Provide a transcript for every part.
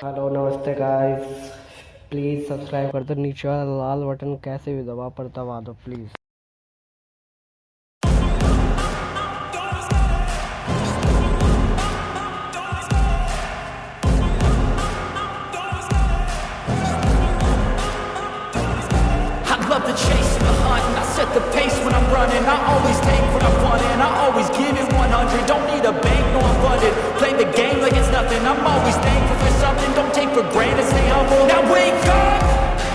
Hello नमस्ते guys. Please subscribe कर दो, नीचे वाला लाल बटन कैसे भी दबा पर दबा दो please. I love the chase and the hunt, and I set the pace when I'm running. I always take what I want and I always give it 100. Don't need a bank, no I'm funded. Play the game like it's nothing. I'm always thankful for something. Don't take for granted, stay humble. Now wake up,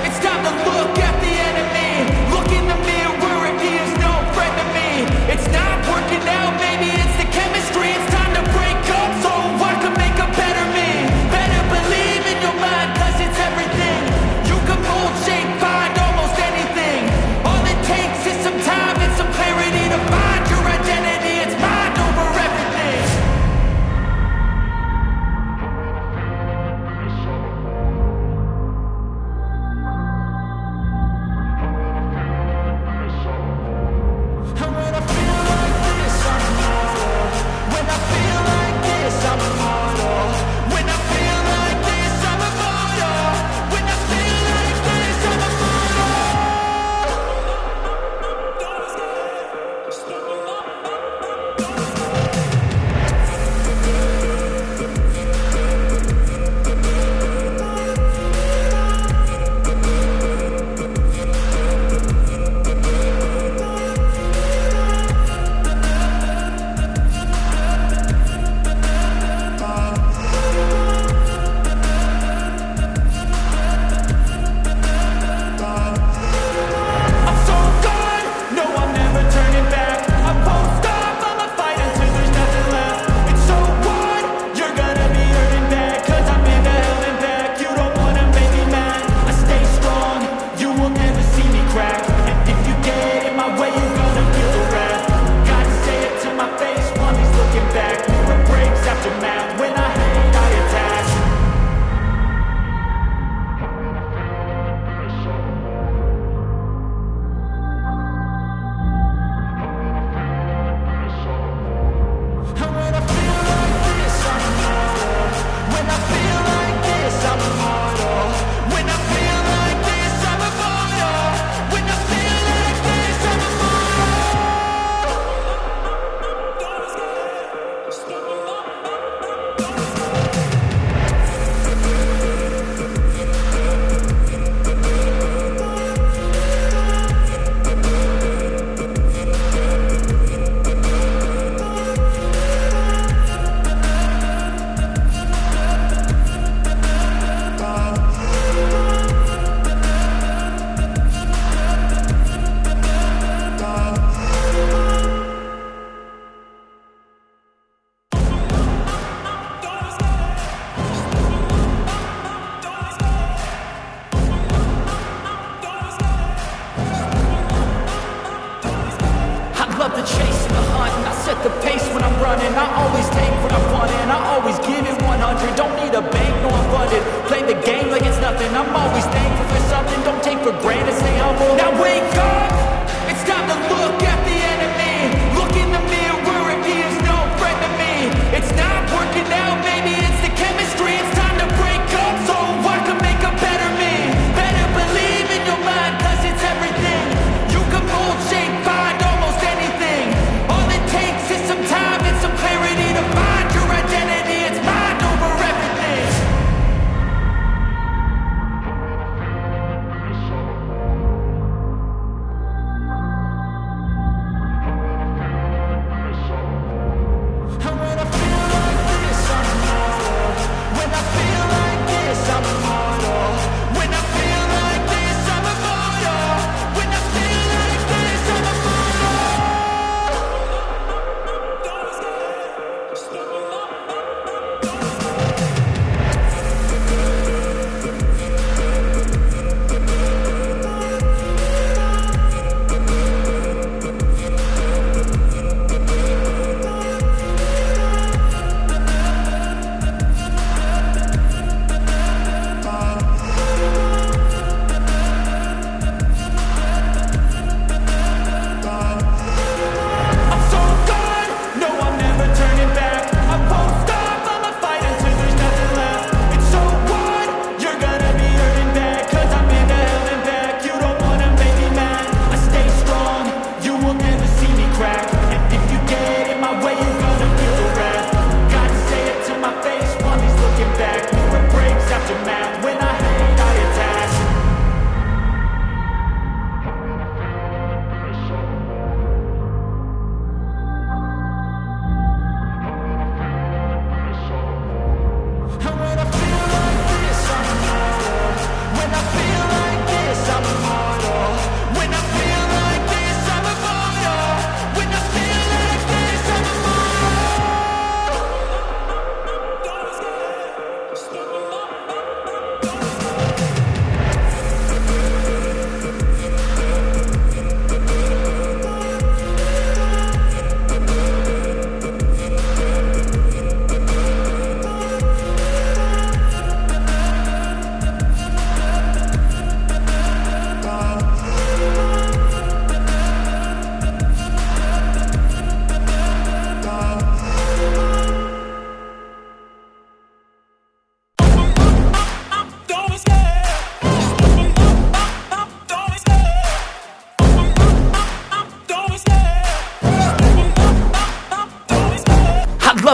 it's time to look at the enemy. Look in the mirror if he is no friend to me. It's not working out, maybe it's the chemistry. It's time to break up so I can make a better me. Better believe in your mind, cause it's everything. You can mold, shape, find almost anything. All it takes is some time and some clarity to find your identity. It's mind over everything. And when I feel like this, I'm immortal. When I feel like this, I'm immortal. When I feel like this, I'm immortal. When I feel like this, I'm I'm so gone, no I'm never turning back. I won't stop, I'ma fight until there's nothing left. It's so what? You're gonna be hurting back, cause I've been to hell and back. You don't wanna make me mad. I stay strong, you will never see me crack. And if you get in my way, you're gonna feel the wrath. Gotta say it to my face while he's looking back. Mirror breaks after math, when I hate I attack. And when I feel like this, I'm immortal. When I feel like this, I'm immortal. When I feel like this, I'm immortal. When I feel like this, I'm I love the chase and the hunt, and I set the pace when I'm running. I always take what I want and I always give it 100. Don't need a bank, no I'm funded. Play the game like it's nothing. I'm always thankful for something. Don't take for granted, stay humble. Now wake up, it's time to look at the enemy. Look in the mirror if he is no friend to me. It's not working out, maybe it's the chemistry. It's time to break up so I can make a better me. Better believe in your mind, cause it's everything. You can mold, shape, find almost anything. All it takes is some time and some clarity to find your identity. It's mind over everything.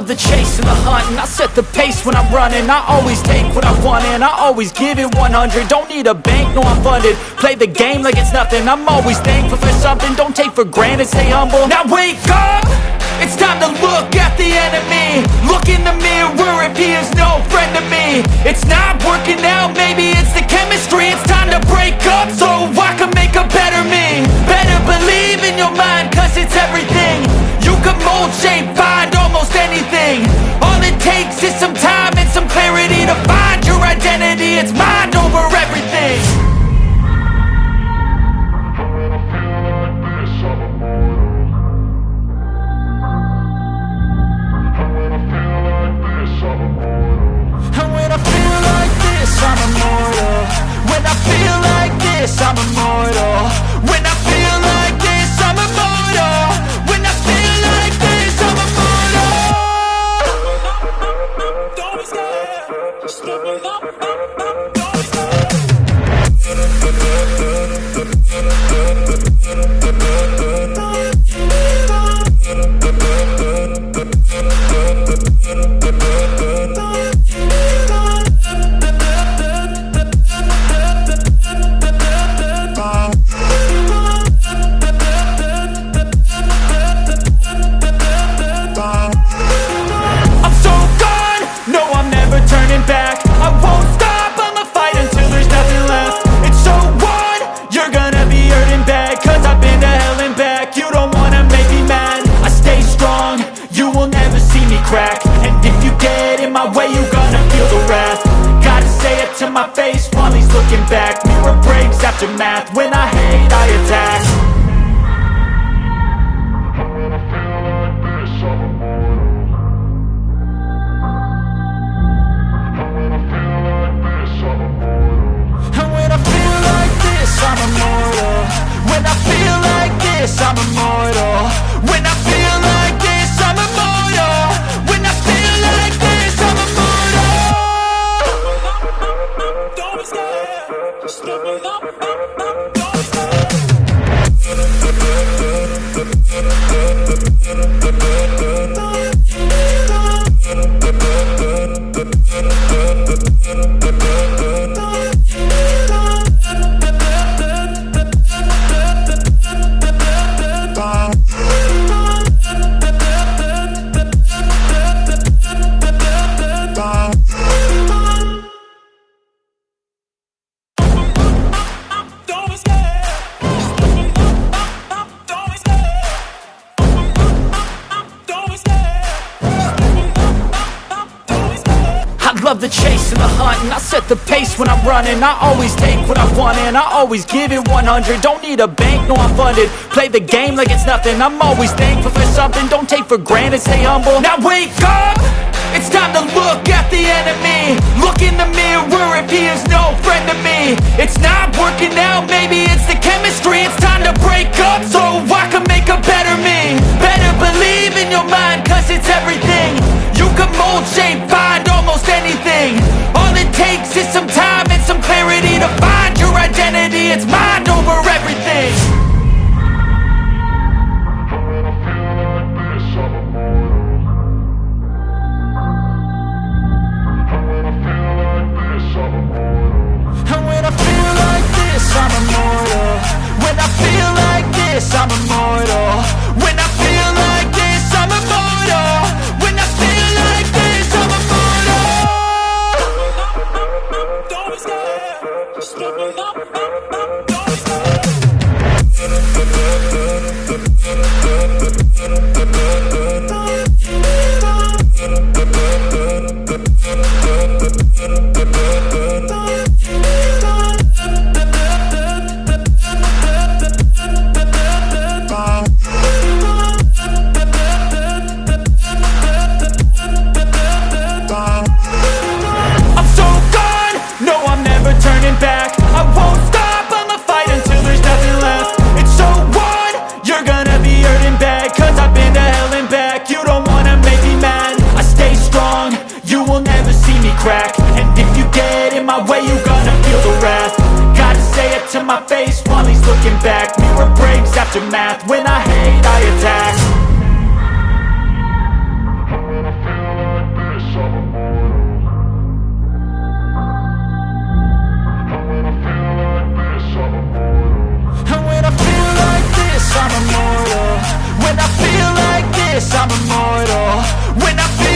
the chase and the hunt, and I set the pace when I'm running. I always take what I want and I always give it 100. Don't need a bank, no I'm funded. Play the game like it's nothing. I'm always thankful for something. Don't take for granted, stay humble. Now wake up! It's time to look at the enemy. Look in the mirror if he is no friend to me. It's not working out, maybe it's the chemistry. It's time to break up so I can make a better me. Better believe in your mind, cause it's everything. You can mold, shape, find almost anything. All it takes is some time and some clarity to find your identity. It's mind over everything. And when I feel like this, I'm immortal. When I feel like this, I'm immortal. When I feel like this, I'm immortal. When I feel like this, I'm immortal. Don't be scared. Just look up. Don't be scared. I'm so gone, no I'm never turning back. I won't stop, I'ma fight until there's nothing left. It's so on, you're gonna be hurting bad. Cause I've been to hell and back. You don't wanna make me mad. I stay strong, you will never see me crack. And if you get in my way, you gonna feel the wrath. Gotta say it to my face while he's looking back. Mirror breaks after math. When I hate, I attack. And when I feel like this, I'm immortal. When I feel like this, I'm immortal. When I feel like this, I'm immortal. When I feel like this, I'm immortal. Don't be scared. Just look up. Don't be scared. Love the chase and the hunt, and I set the pace when I'm running. I always take what I want and I always give it 100. Don't need a bank, no I'm funded. Play the game like it's nothing. I'm always thankful for something. Don't take for granted, stay humble. Now wake up! It's time to look at the enemy. Look in the mirror if he is no friend to me. It's not working out, maybe it's the chemistry. It's time to break up so I can make a better me. Better believe in your mind, cause it's everything. You can mold, shape, find almost anything. All it takes is some time and some clarity to find your identity. It's mind over everything. And when I feel like this, I'm immortal. When I feel like this, I'm immortal. When I feel like this, I'm immortal. this, I'm immortal. When I feel